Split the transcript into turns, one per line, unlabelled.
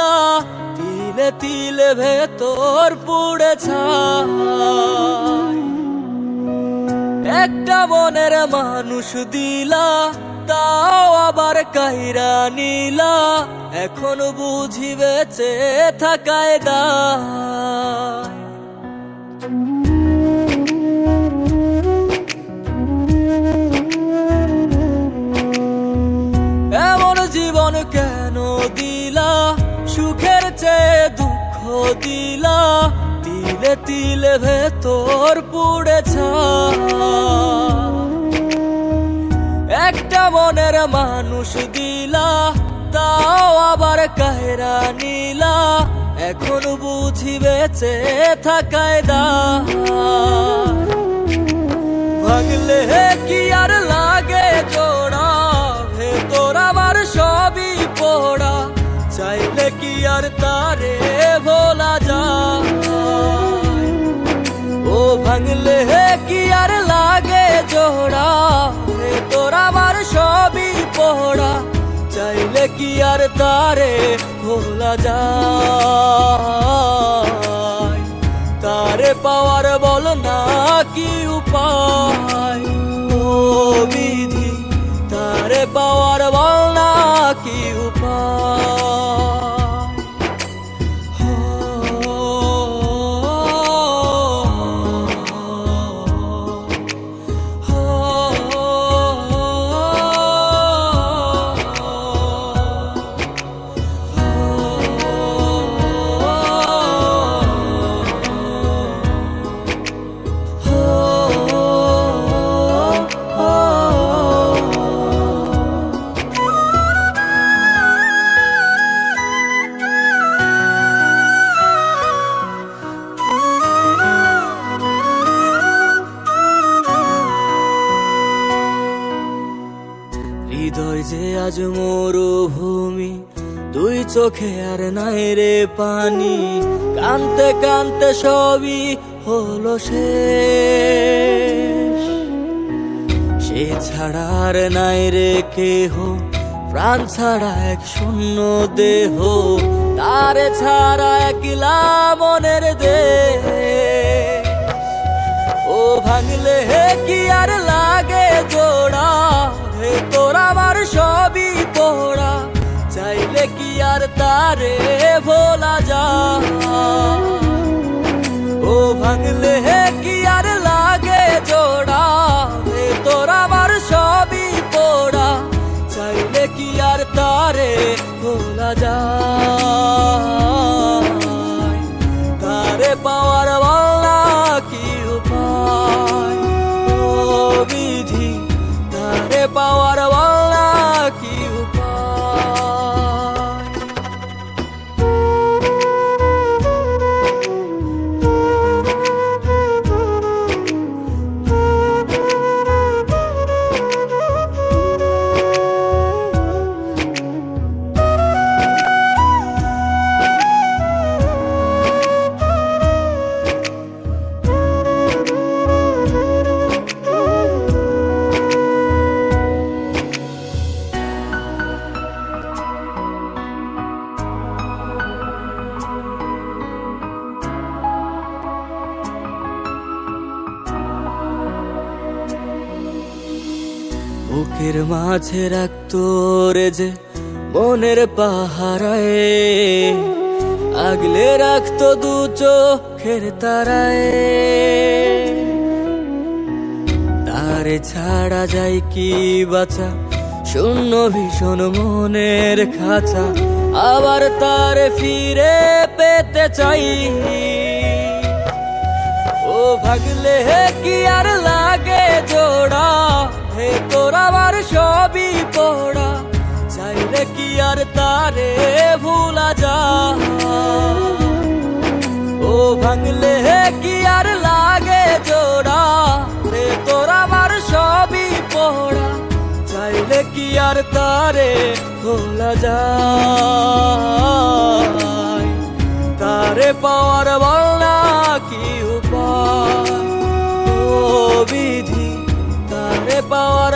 দিলা, তিলে তিলে ভেতর পুড়ে ছাই। একটা মনের মানুষ দিলা, তাও আবার কাইরা নিলা, এখন বুঝি বেঁচে থাকায় দায়। এমন জীবন কেন দিলা, সুখের চেয়ে দুঃখ দিলা, তিলে তিলে ভেতর পুড়ে ছাই। একটা মনের মানুষ দিলা, তাও আবার কাহেরা নিলা, এখন বুঝি বেঁচে থাকায় দায়। ভাঙলে কি আর লাগে জোড়া, ভেতর আমার সবই পোড়া, চাইলে কি আর তারে ভোলা যায়। ও ভাঙলে কি আর লাগে জোড়া, ভেতর আমার সবই পোড়া, চাইলে কি আর তারে ভোলা যায়। তারে পাওয়ার বল না কি উপায়, ও বিধি তারে পাওয়ার বল না কি উপায়। হৃদয় যে আজ মরুভূমি, দুই চোখে আর নাই রে পানি, কানতে কানতে সবই হলো শেষ। সে ছাড়া আর নাই রে কেহ, প্রাণ ছাড়া এক শূন্য দেহ, তারে ছাড়া একলা মনের দেহ। ও ভাঙলে কি আর লাগে জোড়া, ভেতর আমার সবই পোড়া, চাইলে কি আর তারে ভোলা যায়। ও ভাঙলে কি আর লাগে জোড়া, ভেতর আমার সবই পোড়া, চাইলে কি আর তারে ভোলা যায়। তারে পাওয়ার বলা কি উপায়, ও বিধি তারে পাওয়ার বলা কি উপায়। বুকের মাঝে রাখতো রে যে মনের পাহারায়, আগলে রাখতো দু চোখের তারায়। তারে ছাড়া যায় কি বাঁচা, শূন্য ভীষণ মনের খাঁচা, আবার তারে ফিরে পেতে চাই। ও ভাগলে কি আর লাগে জোড়া, ভেতর আমার সবই পোড়া, চাইলে কি আর তারে ভুলা যায়। ও ভাঙলে কি আর লাগে জোড়া, ভেতর আমার সবই পোড়া, চাইলে কি আর তারে ভোলা যায়। তারে পাওয়ার বল না কি উপায়, ও বিধি তারে পাওয়ার